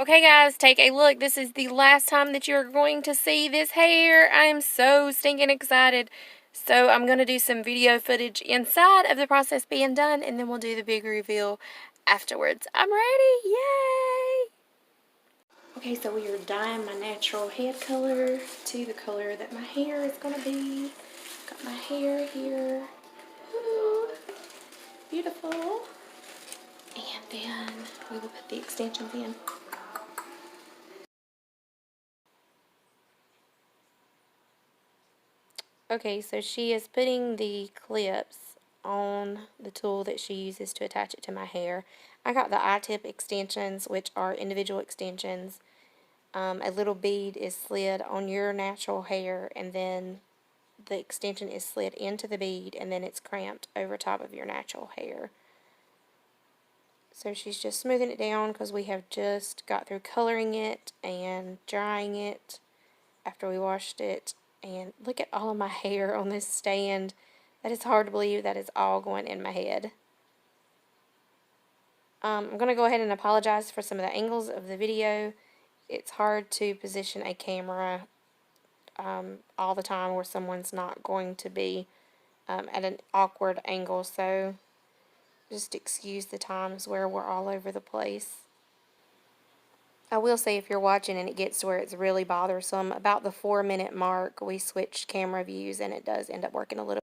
Okay guys, take a look. This is the last time that you're going to see this hair. I am so stinking excited. So I'm going to do some video footage inside of the process being done, and then we'll do the big reveal afterwards. I'm ready. Yay! Okay, so we are dyeing my natural head color to the color that my hair is going to be. Got my hair here. Ooh, beautiful. And then we will put the extensions in. Okay, so she is putting the clips on the tool that she uses to attach it to my hair. I got the Itip extensions, which are individual extensions. A little bead is slid on your natural hair, and then the extension is slid into the bead, and then it's clamped over top of your natural hair. So she's just smoothing it down because we have just got through coloring it and drying it after we washed it. And look at all of my hair on this stand. That is hard to believe that is all going in my head. I'm going to go ahead and apologize for some of the angles of the video. It's hard to position a camera all the time where someone's not going to be at an awkward angle. So just excuse the times where we're all over the place. I will say, if you're watching and it gets to where it's really bothersome, about the 4-minute mark, we switched camera views and it does end up working a little.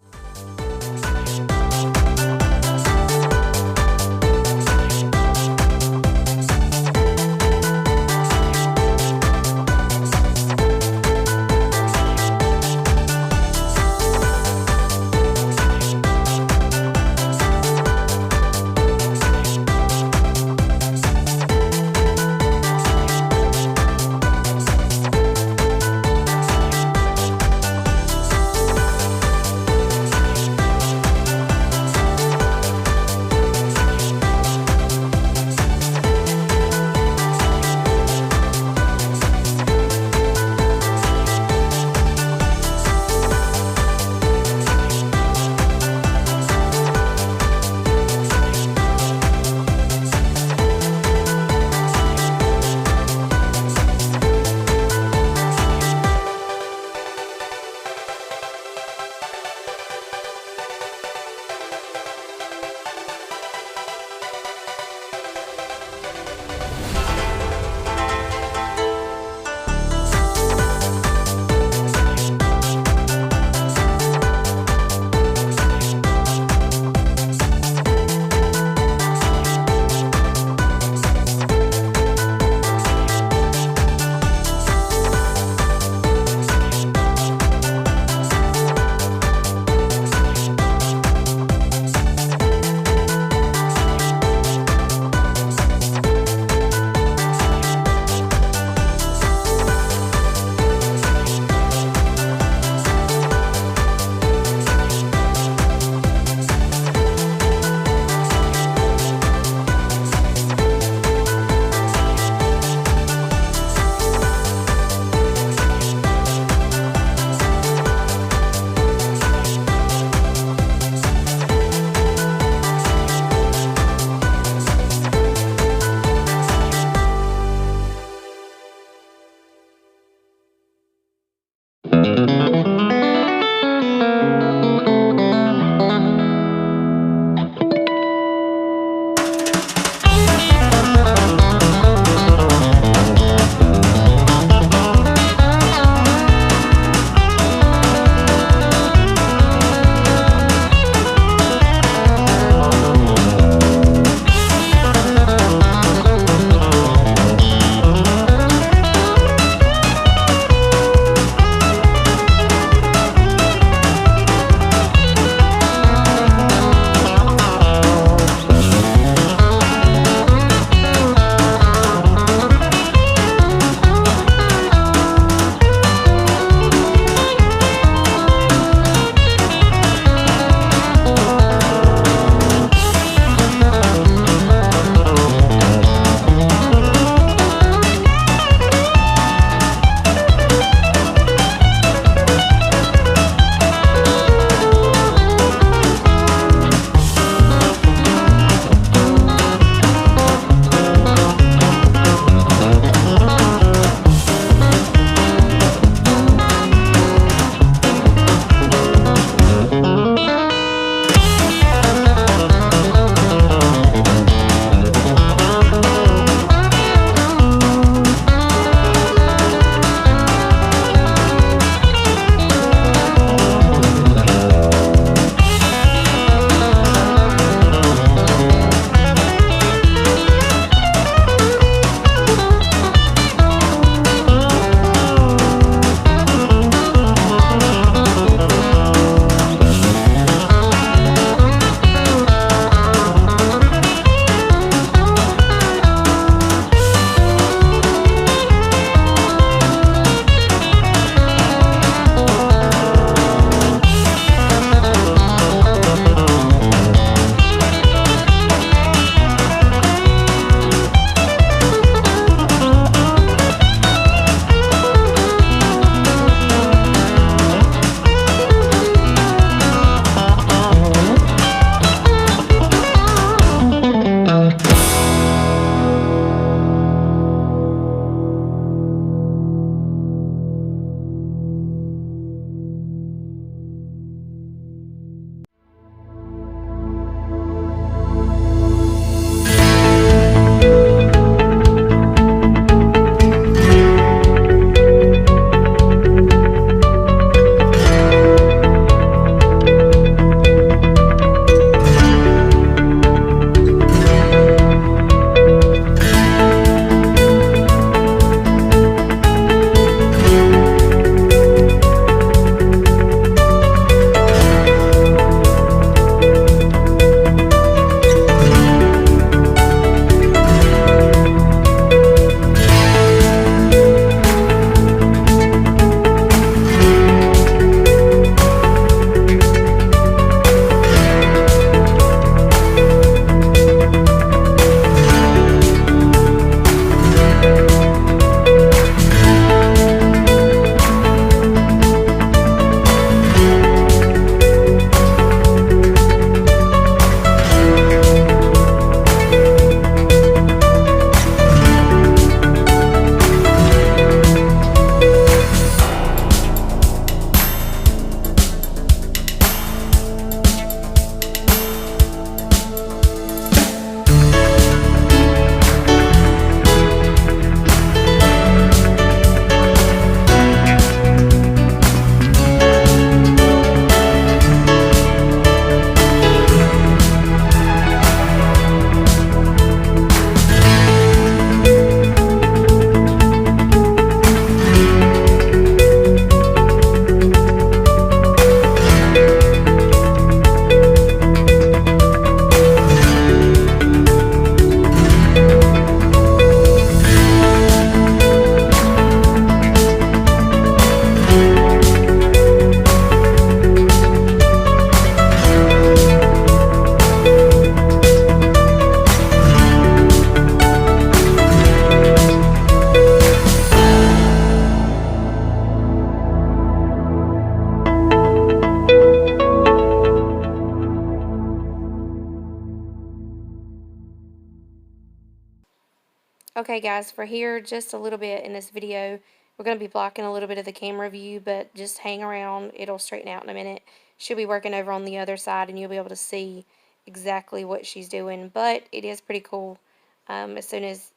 Okay guys, for here, just a little bit in this video, we're going to be blocking a little bit of the camera view, but just hang around. It'll straighten out in a minute. She'll be working over on the other side, and you'll be able to see exactly what she's doing. But it is pretty cool. As soon as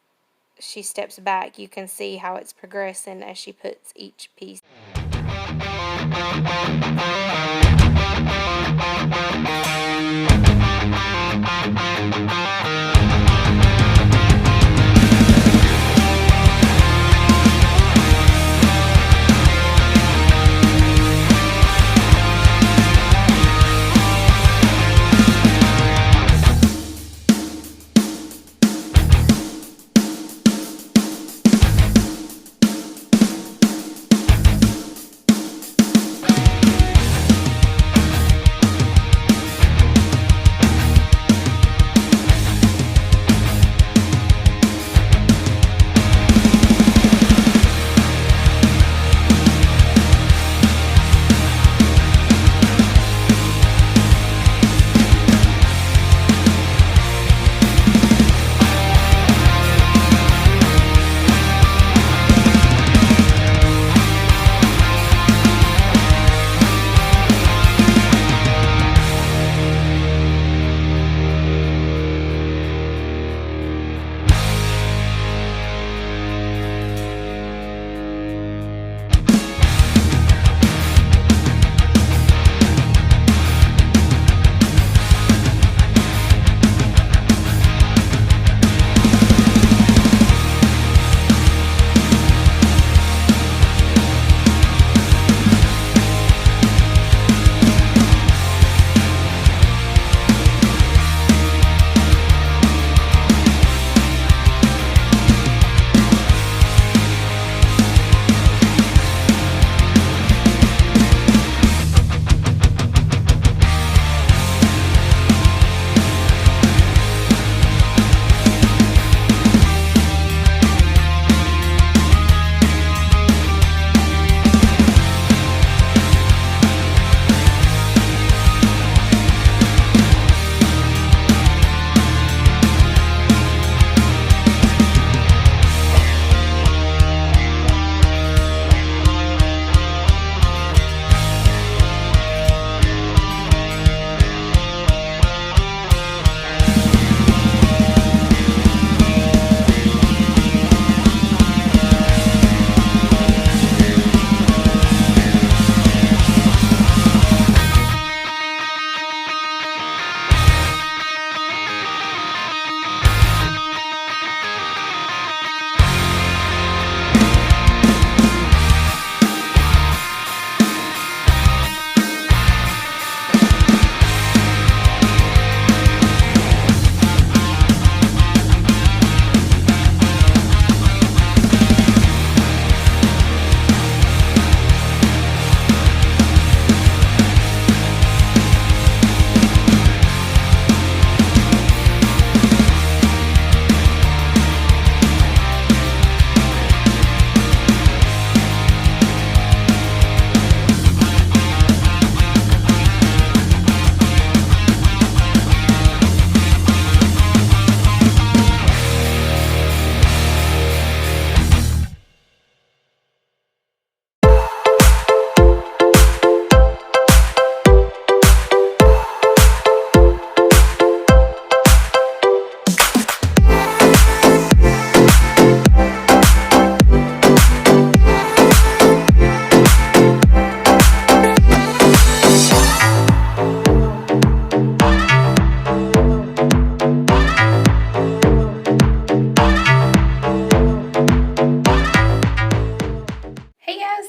she steps back, you can see how it's progressing as she puts each piece.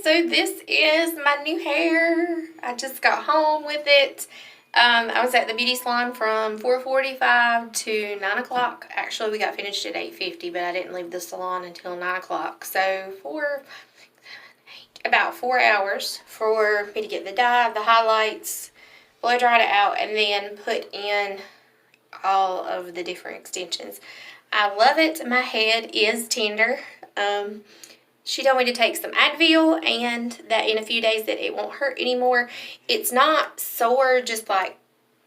So this is my new hair. I just got home with it. I was at the beauty salon from 4:45 to 9 o'clock. Actually, we got finished at 8:50, but I didn't leave the salon until 9 o'clock. So about 4 hours for me to get the dye, the highlights, blow dried it out, and then put in all of the different extensions. I love it. My head is tender. She told me to take some Advil and that in a few days that it won't hurt anymore. It's not sore just like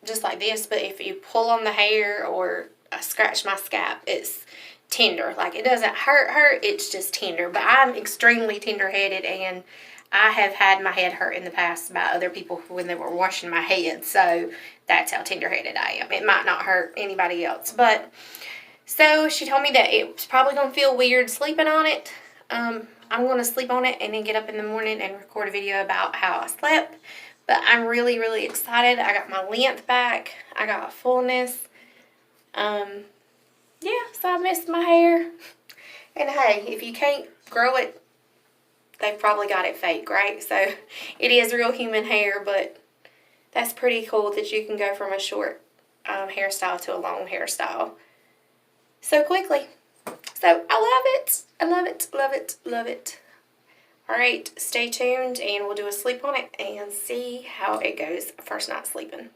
this, but if you pull on the hair or scratch my scalp, it's tender. Like, it doesn't hurt, it's just tender. But I'm extremely tender-headed, and I have had my head hurt in the past by other people when they were washing my head. So that's how tender-headed I am. It might not hurt anybody else. But, so she told me that it's probably going to feel weird sleeping on it. I'm going to sleep on it and then get up in the morning and record a video about how I slept. But I'm really, really excited. I got my length back. I got fullness. Yeah, so I missed my hair. And hey, if you can't grow it, they've probably got it fake, right? So it is real human hair, but that's pretty cool that you can go from a short hairstyle to a long hairstyle so quickly. So I love it. I love it, love it, love it. Alright, stay tuned and we'll do a sleep on it and see how it goes first night sleeping.